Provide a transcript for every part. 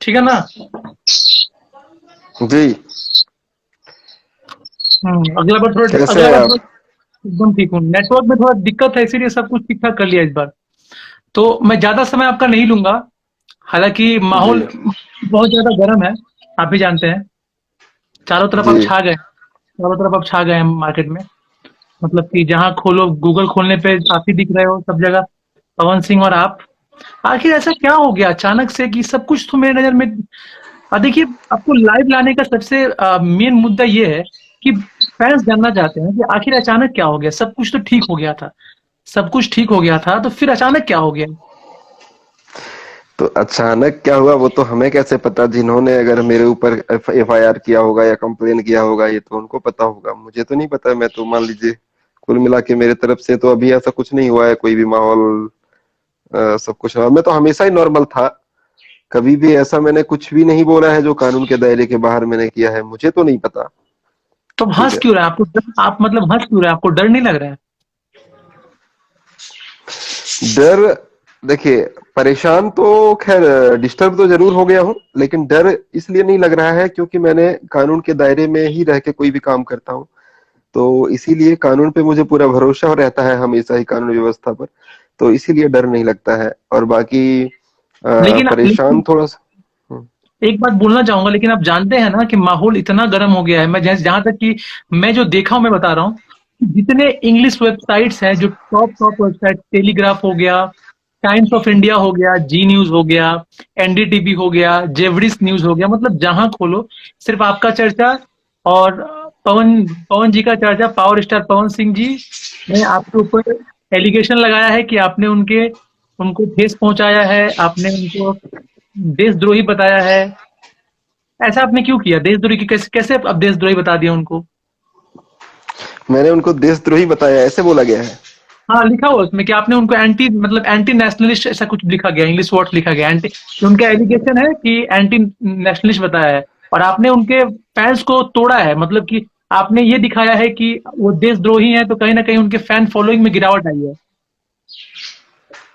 ठीक है ना? जी। कैसे अगला हैं बार आप? थोड़ा एकदम ठीक हूँ। नेटवर्क में थोड़ा दिक्कत है, इसीलिए सब कुछ ठीक ठाक कर लिया इस बार। तो मैं ज्यादा समय आपका नहीं लूंगा। हालांकि जी माहौल बहुत ज्यादा गर्म है, आप भी जानते हैं। चारों तरफ आप जी छा गए, चारों तरफ आप छा गए हैं मार्केट में। मतलब कि जहां खोलो, गूगल खोलने पे आप ही दिख रहे हो सब जगह, पवन सिंह और आप। आखिर ऐसा क्या हो गया अचानक से कि सब कुछ तो मेरे नजर में। देखिए, आपको लाइव लाने का सबसे मेन मुद्दा ये है कि फैंस जानना चाहते हैं कि आखिर अचानक क्या हो गया। सब कुछ तो ठीक हो गया था, सब कुछ ठीक हो गया था, तो फिर अचानक क्या हो गया? तो अचानक क्या हुआ वो तो हमें कैसे पता? जिन्होंने अगर मेरे ऊपर FIR किया होगा या कंप्लेन किया होगा ये तो उनको पता होगा, मुझे तो नहीं पता। मैं तो मान लीजिए कुल मिला के मेरे तरफ से तो अभी ऐसा कुछ नहीं हुआ है, कोई भी माहौल सब कुछ। मैं तो हमेशा ही नॉर्मल था, कभी भी ऐसा मैंने कुछ भी नहीं बोला है जो कानून के दायरे के बाहर मैंने किया है, मुझे तो नहीं पता। तो अब ठीक हंस है। क्यों रहे हैं? आप मतलब हंस क्यों रहे हैं? आपको डर नहीं लग रहा है? डर, देखिए, परेशान तो खैर डिस्टर्ब तो जरूर हो गया हूँ, लेकिन डर इसलिए नहीं लग रहा है क्योंकि मैंने कानून के दायरे में ही रह के कोई भी काम करता हूँ। तो इसीलिए कानून पे मुझे पूरा भरोसा रहता है हमेशा ही, कानून व्यवस्था पर। तो इसीलिए डर नहीं लगता है। और बाकी लेकिन परेशान थोड़ा सा। एक बात बोलना चाहूंगा, लेकिन आप जानते हैं ना कि माहौल इतना गर्म हो गया है। मैं जैसे जहां तक कि मैं जो देखा हूं मैं बता रहा हूँ कि जितने इंग्लिश वेबसाइट्स हैं, जो टॉप टॉप वेबसाइट, टेलीग्राफ हो गया, टाइम्स ऑफ इंडिया हो गया, जी न्यूज हो गया, एनडीटीवी हो गया, जेवरिस न्यूज हो गया, मतलब जहां खोलो सिर्फ आपका चर्चा। और पवन पवन जी का चर्चा, पावर स्टार पवन सिंह जी ने आपके ऊपर एलिगेशन लगाया है कि आपने उनके उनको ठेस पहुंचाया है, आपने उनको देशद्रोही बताया है। ऐसा आपने क्यों किया? देशद्रोही की कैसे कैसे अब देशद्रोही बता दिया उनको? मैंने उनको देशद्रोही बताया, ऐसे बोला गया है? हाँ, लिखा हुआ उसमें कि आपने उनको एंटी, मतलब एंटी नेशनलिस्ट ऐसा कुछ लिखा गया, इंग्लिश वर्ड लिखा गया एंटी। उनका एलिगेशन है कि एंटी नेशनलिस्ट बताया है, और आपने उनके फैंस को तोड़ा है। मतलब कि आपने ये दिखाया है कि वो देशद्रोही हैं, तो कहीं ना कहीं उनके फैन फॉलोइंग में गिरावट आई है।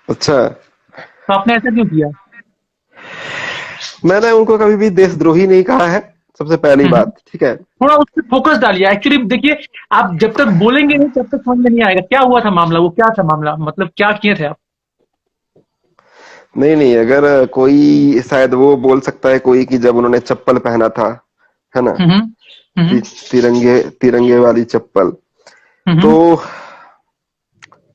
अच्छा। तो आपने ऐसा क्यों किया? मैंने उनको कभी भी देशद्रोही नहीं कहा है, सबसे पहली हम्म। बात। ठीक है। थोड़ा उस पर फोकस डालिए। एक्चुअली देखिए, आप जब तक बोलेंगे नहीं तब तक समझ में नहीं आएगा क्या हुआ था मामला। वो क्या था मामला, मतलब क्या किए थे आप? नहीं नहीं, अगर कोई शायद वो बोल सकता है कोई कि जब उन्होंने चप्पल पहना था, है ना, हम्म। हम्म। तिरंगे तिरंगे वाली चप्पल, तो हम्म।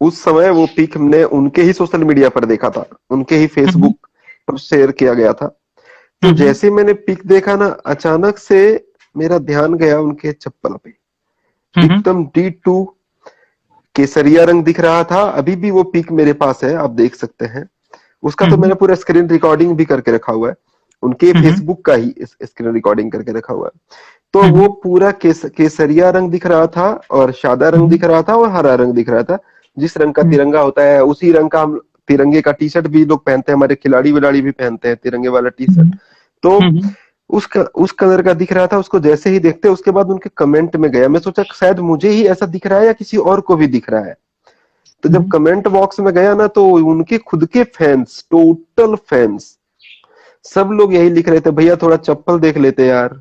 उस समय वो पिक हमने उनके ही सोशल मीडिया पर देखा था, उनके ही हम्म। फेसबुक पर शेयर किया गया था। तो हम्म। जैसे मैंने पिक देखा ना, अचानक से मेरा ध्यान गया उनके चप्पल पे। हम्म। एकदम D2 केसरिया रंग दिख रहा था। अभी भी वो पिक मेरे पास है, आप देख सकते हैं। उसका तो हम्म। मैंने पूरा स्क्रीन रिकॉर्डिंग भी करके रखा हुआ है, उनके हम्म। फेसबुक का ही स्क्रीन रिकॉर्डिंग करके रखा हुआ है। तो वो हम्म। पूरा केसरिया रंग दिख रहा था, और सादा रंग हम्म। दिख रहा था, और हरा रंग दिख रहा था। जिस रंग का हम्म। तिरंगा होता है उसी रंग का हम तिरंगे का टी शर्ट भी लोग पहनते हैं, हमारे खिलाड़ी विलाड़ी भी पहनते हैं तिरंगे वाला टी शर्ट। हम्म। तो हम्म। उस कलर का दिख रहा था। उसको जैसे ही देखते उसके बाद उनके कमेंट में गया, मैं सोचा शायद मुझे ही ऐसा दिख रहा है या किसी और को भी दिख रहा है। तो जब हम्म। कमेंट बॉक्स में गया ना, तो उनके खुद के फैंस, टोटल फैंस, सब लोग यही लिख रहे थे, भैया थोड़ा चप्पल देख लेते यार,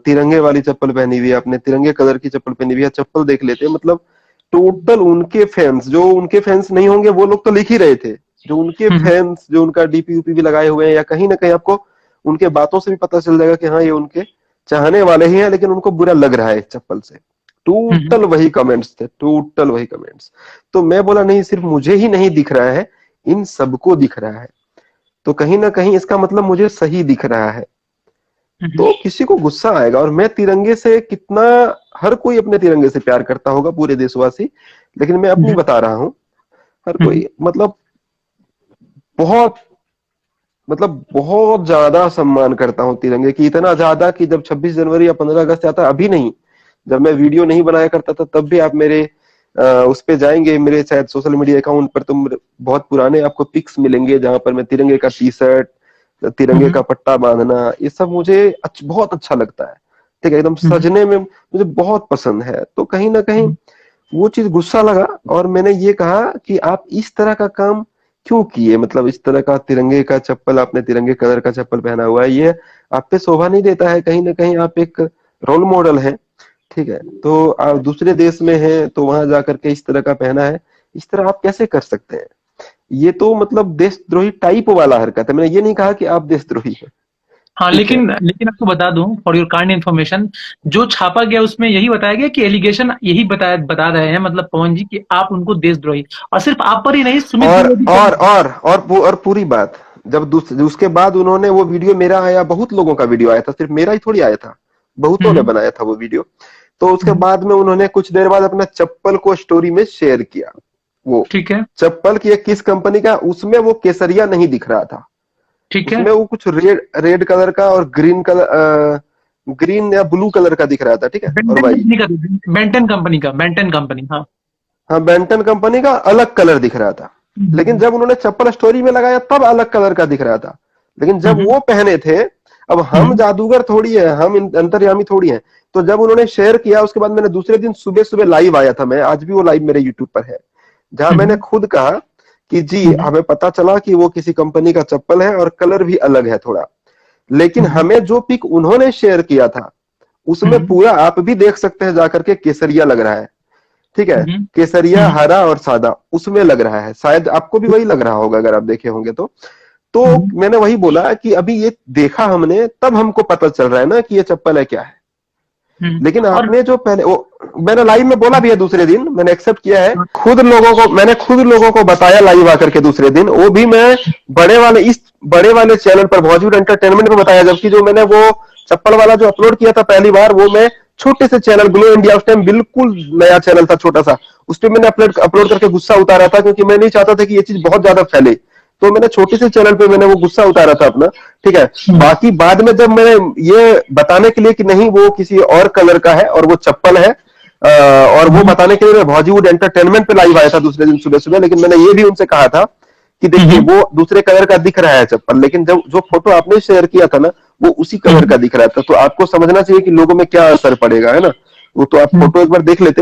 तिरंगे वाली चप्पल पहनी हुई है आपने, तिरंगे कलर की चप्पल पहनी हुई है, चप्पल देख लेते। मतलब टोटल उनके फैंस, जो उनके फैंस नहीं होंगे वो लोग तो लिख ही रहे थे। जो उनके हम्म। फैंस, जो उनका डीपी यूपी भी लगाए हुए हैं, या कहीं ना कहीं आपको उनके बातों से भी पता चल जाएगा कि हाँ ये उनके चाहने वाले ही हैं, लेकिन उनको बुरा लग रहा है इस चप्पल से। हम्म। टोटल वही कमेंट्स थे, टोटल वही कमेंट्स। तो मैं बोला नहीं, सिर्फ मुझे ही नहीं दिख रहा है, इन सबको दिख रहा है। तो कहीं ना कहीं इसका मतलब मुझे सही दिख रहा है। हम्म। तो किसी को गुस्सा आएगा, और मैं तिरंगे से कितना, हर कोई अपने तिरंगे से प्यार करता होगा, पूरे देशवासी, लेकिन मैं अपनी हम्म। बता रहा हूँ। हर हम्म। कोई मतलब बहुत, मतलब बहुत ज्यादा सम्मान करता हूँ तिरंगे की, इतना ज्यादा कि जब 26 जनवरी या 15 अगस्त आता, अभी नहीं, जब मैं वीडियो नहीं बनाया करता था तब भी आप मेरे उस पे जाएंगे, मेरे शायद सोशल मीडिया अकाउंट पर, तो बहुत पुराने आपको पिक्स मिलेंगे जहां पर मैं तिरंगे का टी शर्ट, तिरंगे हम्म। का पट्टा बांधना, ये सब मुझे बहुत अच्छा लगता है। ठीक है, एकदम हम्म। सजने में मुझे बहुत पसंद है। तो कहीं ना कहीं वो चीज गुस्सा लगा, और मैंने ये कहा कि आप इस तरह का काम क्यों किए? मतलब इस तरह का तिरंगे का चप्पल, आपने तिरंगे कलर का चप्पल पहना हुआ है, ये आप पे शोभा नहीं देता है? कहीं ना कहीं आप एक रोल मॉडल है, ठीक है? तो आप दूसरे देश में हैं तो वहां जाकर के इस तरह का पहना है, इस तरह आप कैसे कर सकते हैं? ये तो मतलब देशद्रोही टाइप वाला हरकत है। मैंने ये नहीं कहा कि आप देशद्रोही हैं, हाँ, ठीक है? लेकिन लेकिन आपको बता दूं, फॉर योर काइंड इन्फॉर्मेशन, जो छापा गया उसमें यही बताया गया कि एलिगेशन यही बता रहे हैं, मतलब पवन जी, कि आप उनको देशद्रोही, और सिर्फ आप पर ही नहीं, सुमित और द्विवेदी और पर। और और और पूरी बात, जब उसके बाद उन्होंने वो वीडियो मेरा आया, बहुत लोगों का वीडियो आया था, सिर्फ मेरा ही थोड़ी आया था, बहुतों ने हम्म। बनाया था वो वीडियो। तो उसके हम्म। बाद में उन्होंने कुछ देर बाद अपना चप्पल को स्टोरी में शेयर किया। वो ठीक है। चप्पल की किस कंपनी का, उसमें वो केसरिया नहीं दिख रहा था, ठीक है। उसमें वो कुछ रेड रेड कलर का और ग्रीन कलर, ग्रीन या ब्लू कलर का दिख रहा था, ठीक है, और बेंटन वाइट। कंपनी का, बेंटन कंपनी का, बेंटन कंपनी, हाँ। हाँ, बेंटन कंपनी का अलग कलर दिख रहा था। लेकिन हम्म। जब उन्होंने चप्पल स्टोरी में लगाया तब अलग कलर का दिख रहा था। लेकिन जब हम्म। वो पहने थे, अब हम हम्म। जादूगर थोड़ी है, हम अंतर्यामी थोड़ी है। तो जब उन्होंने शेयर किया, उसके बाद मैंने दूसरे दिन सुबह सुबह लाइव आया था, मैं आज भी वो लाइव मेरे यूट्यूब पर है, जहां मैंने हम्म। खुद कहा कि जी हम्म। हमें पता चला कि वो किसी कंपनी का चप्पल है और कलर भी अलग है थोड़ा। लेकिन हम्म। हमें जो पिक उन्होंने शेयर किया था, उसमें हम्म। पूरा आप भी देख सकते हैं जाकर के, केसरिया लग रहा है, ठीक है? हम्म। केसरिया, हम्म। हरा और सादा उसमें लग रहा है, शायद आपको भी वही लग रहा होगा अगर आप देखे होंगे तो। तो हम्म। मैंने वही बोला कि अभी ये देखा हमने, तब हमको पता चल रहा है ना कि ये चप्पल है क्या है। लेकिन और आपने जो पहले वो, मैंने लाइव में बोला भी है, दूसरे दिन मैंने एक्सेप्ट किया है, मैंने खुद लोगों को बताया लाइव आकर के दूसरे दिन, वो भी मैं इस बड़े वाले चैनल पर, बॉलीवुड एंटरटेनमेंट पर बताया, जबकि जो मैंने वो चप्पल वाला जो अपलोड किया था पहली बार, वो मैं छोटे से चैनल, ग्लो इंडिया, उस टाइम बिल्कुल नया चैनल था, छोटा सा, उस पर मैंने अपलोड करके गुस्सा उतारा था, क्योंकि मैं नहीं चाहता था कि ये चीज बहुत ज्यादा फैले। तो मैंने छोटे से चैनल पे मैंने वो गुस्सा उतारा था अपना, ठीक है? बाकी बाद में जब मैंने ये बताने के लिए कि नहीं वो किसी और कलर का है और वो चप्पल है, और वो बताने के लिए मैं बॉलीवुड एंटरटेनमेंट पे लाइव आया था दूसरे दिन सुबह सुबह। लेकिन मैंने ये भी उनसे कहा था कि देखिए वो दूसरे कलर का दिख रहा है चप्पल, लेकिन जब जो फोटो आपने शेयर किया था ना, वो उसी कलर का दिख रहा था। तो आपको समझना चाहिए कि लोगों में क्या असर पड़ेगा, है ना? वो तो आप फोटो एक बार देख लेते,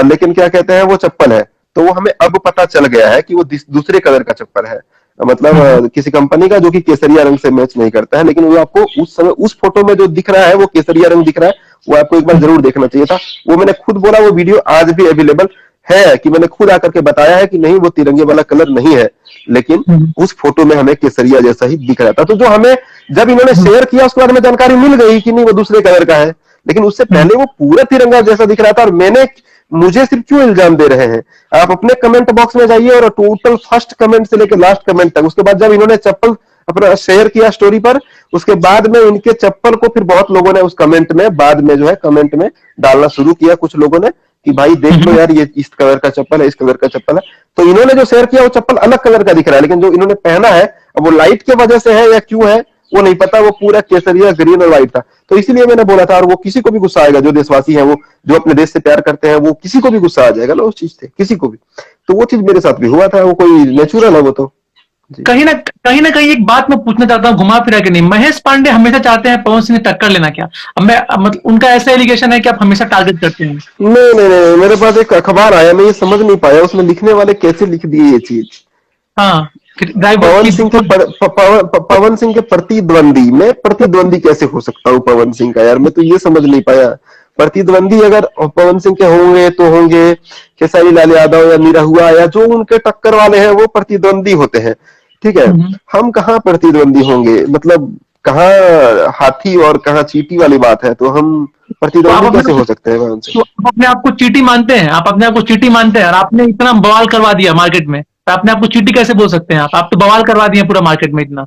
लेकिन क्या कहते हैं, वो चप्पल है। तो वो हमें अब पता चल गया है कि वो दूसरे कलर का चप्पल है, मतलब किसी कंपनी का, जो कि केसरिया रंग से मैच नहीं करता है। लेकिन वो आपको उस समय उस फोटो में जो दिख रहा है वो केसरिया रंग दिख रहा है, वो आपको एक बार जरूर देखना चाहिए था। वो मैंने खुद बोला, वो वीडियो आज भी अवेलेबल है, कि मैंने खुद आकर के बताया है कि नहीं वो तिरंगे वाला कलर नहीं है, लेकिन उस फोटो में हमें केसरिया जैसा ही दिख रहा था। तो जो हमें जब इन्होंने शेयर किया, उसके बाद हमें जानकारी मिल गई कि नहीं वो दूसरे कलर का है, लेकिन उससे पहले वो पूरा तिरंगा जैसा दिख रहा था। और मुझे सिर्फ क्यों इल्जाम दे रहे हैं? आप अपने कमेंट बॉक्स में जाइए और टोटल फर्स्ट कमेंट से लेकर लास्ट कमेंट तक, उसके बाद जब इन्होंने चप्पल अपना शेयर किया स्टोरी पर, उसके बाद में इनके चप्पल को फिर बहुत लोगों ने उस कमेंट में, बाद में जो है कमेंट में डालना शुरू किया कुछ लोगों ने, कि भाई देख लो यार, ये इस कलर का चप्पल है, इस कलर का चप्पल है। तो इन्होंने जो शेयर किया वो चप्पल अलग कलर का दिख रहा है, लेकिन जो इन्होंने पहना है, अब वो लाइट की वजह से है या क्यों है वो नहीं पता, वो पूरा केसरिया, ग्रीन और व्हाइट था। तो इसीलिए मैंने बोला था, और वो किसी को भी गुस्सा आएगा, जो देशवासी है, वो जो अपने देश से प्यार करते हैं, वो किसी को भी गुस्सा आ जाएगा ना उस चीज से, किसी को भी। तो वो चीज मेरे साथ भी हुआ था, वो कोई नेचुरल है वो तो जी। कहीं ना कहीं एक बात मैं पूछना चाहता हूँ, घुमा फिरा के नहीं, महेश पांडे हमेशा चाहते हैं पवन सिंह से टक्कर लेना क्या? अब मतलब उनका ऐसा एलिगेशन है कि आप हमेशा टारगेट करते हैं। नहीं नहीं नहीं, मेरे पास एक अखबार आया, मैं ये समझ नहीं पाया उसमें लिखने वाले कैसे लिख दिए ये चीज। हाँ, ड्राइवर पवन की सिंह के पवन सिंह के प्रतिद्वंदी, मैं प्रतिद्वंदी कैसे हो सकता हूँ पवन सिंह का? यार मैं तो ये समझ नहीं पाया। प्रतिद्वंदी अगर पवन सिंह के होंगे तो होंगे खेसारी लाल यादव या निरहुआ, या जो उनके टक्कर वाले हैं वो प्रतिद्वंदी होते हैं, ठीक है? हम कहाँ प्रतिद्वंदी होंगे? मतलब कहाँ हाथी और कहाँ चींटी वाली बात है? तो हम तो आप प्रतिद्वंदी कैसे अपने हो सकते हैं पवन तो सिंह? आप अपने आप को चींटी मानते हैं? आप अपने आप को चींटी मानते हैं, और आपने इतना बवाल करवा दिया मार्केट में, तो अपने आप को चींटी कैसे बोल सकते हैं? आप तो बवाल करवा दिए पूरा मार्केट में इतना।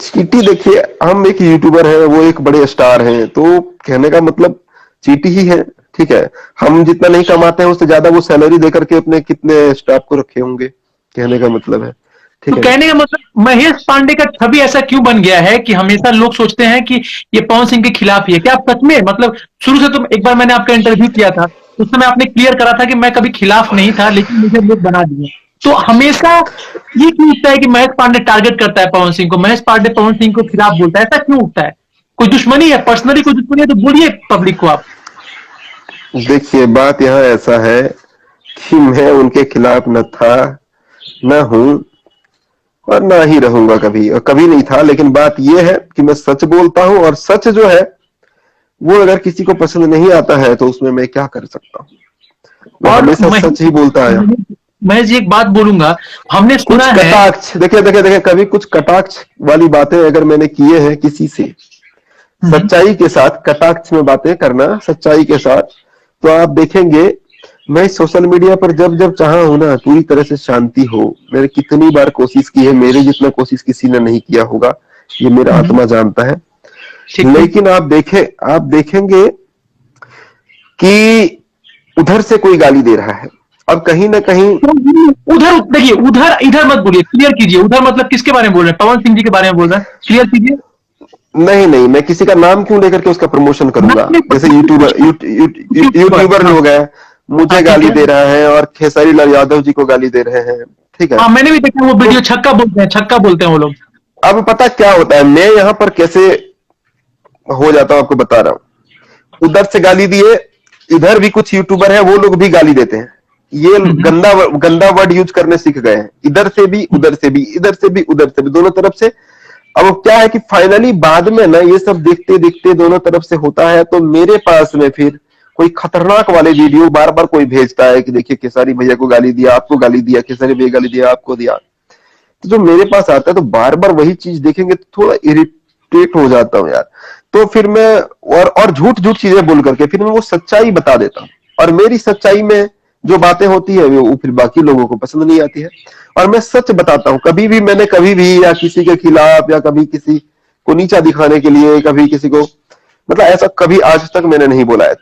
चींटी देखिए, हम एक यूट्यूबर है, वो एक बड़े स्टार हैं, तो कहने का मतलब चींटी ही है, ठीक है? हम जितना नहीं कमाते हैं उससे ज्यादा वो सैलरी देकर के अपने कितने स्टाफ को रखे होंगे, कहने का मतलब है, ठीक तो है ना? कहने का मतलब महेश पांडे का छवि ऐसा क्यों बन गया है कि हमेशा लोग सोचते हैं कि ये पवन सिंह के खिलाफ ही है? क्या आप सच में, मतलब शुरू से, तो एक बार मैंने आपका इंटरव्यू किया था, उस समय आपने क्लियर करा था कि मैं कभी खिलाफ नहीं था, लेकिन मुझे लोग बना दिए। तो हमेशा ये क्यों उठता है कि महेश पांडे टारगेट करता है पवन सिंह को, महेश पांडे पवन सिंह को खिलाफ बोलता है? ऐसा क्यों उठता है? कोई दुश्मनी है, पर्सनली कोई दुश्मनी है तो बोलिए पब्लिक को आप। देखिए बात यहाँ ऐसा है कि मैं उनके खिलाफ न था, मैं हूं और ना ही रहूंगा कभी, और कभी नहीं था। लेकिन बात यह है कि मैं सच बोलता हूं, और सच जो है वो अगर किसी को पसंद नहीं आता है तो उसमें मैं क्या कर सकता हूँ। मैं और हमेशा सच ही बोलता आया। महेश जी एक बात बोलूंगा, हमने सुना कुछ है। कटाक्ष, देखिए देखिए देखिए, कभी कुछ कटाक्ष वाली बातें अगर मैंने किए हैं किसी से, हम्म, सच्चाई के साथ कटाक्ष में बातें करना सच्चाई के साथ, तो आप देखेंगे मैं सोशल मीडिया पर जब जब चाहा हूं ना पूरी तरह से शांति हो। मैंने कितनी बार कोशिश की है, मेरे जितना कोशिश किसी ने नहीं किया होगा, ये मेरा हम्म, आत्मा जानता है। ठीक ठीक। लेकिन आप देखेंगे कि उधर से कोई गाली दे रहा है, अब कहीं ना कहीं। तो उधर देखिए, उधर इधर मत बोलिए, क्लियर कीजिए। उधर मतलब किसके बारे में बोल रहे हैं? पवन सिंह जी के बारे में बोल रहे हैं? क्लियर कीजिए। नहीं नहीं, मैं किसी का नाम क्यों लेकर के उसका प्रमोशन करूंगा। नाम नहीं जैसे पता, कुछ यूट्यूबर। यूट्यूबर हाँ लोग हैं, हाँ, मुझे ठीक गाली है। दे रहा है और खेसारी लाल यादव जी को गाली दे रहे हैं, ठीक है। हाँ मैंने भी देखा वो तो वीडियो, छक्का बोलते हैं, छक्का बोलते हैं वो लोग। अब पता क्या होता है, मैं यहाँ पर कैसे हो जाता हूँ आपको बता रहा हूँ। उधर से गाली दिए, इधर भी कुछ यूट्यूबर है वो लोग भी गाली देते हैं। ये हम्म, गंदा गंदा वर्ड यूज करने सीख गए हैं, इधर से भी उधर से भी, इधर से भी उधर से भी, दोनों तरफ से। अब क्या है कि फाइनली बाद में ना ये सब देखते देखते दोनों तरफ से होता है, तो मेरे पास में फिर कोई खतरनाक वाले वीडियो बार बार कोई भेजता है कि देखिए खेसारी भैया को गाली दिया, आपको गाली दिया, खेसारी भैया गाली दिया, आपको दिया। तो जो मेरे पास आता है तो बार बार वही चीज देखेंगे तो थोड़ा इरिटेट हो जाता हूँ यार। तो फिर मैं और झूठ झूठ चीजें बोल करके फिर मैं वो सच्चाई बता देता हूँ, और मेरी सच्चाई में जो बातें होती है वो फिर बाकी लोगों को पसंद नहीं आती है। और मैं सच बताता हूँ, कभी भी मैंने कभी भी या किसी के खिलाफ या कभी किसी को नीचा दिखाने के लिए कभी किसी को, मतलब ऐसा कभी आज तक मैंने नहीं बोला है।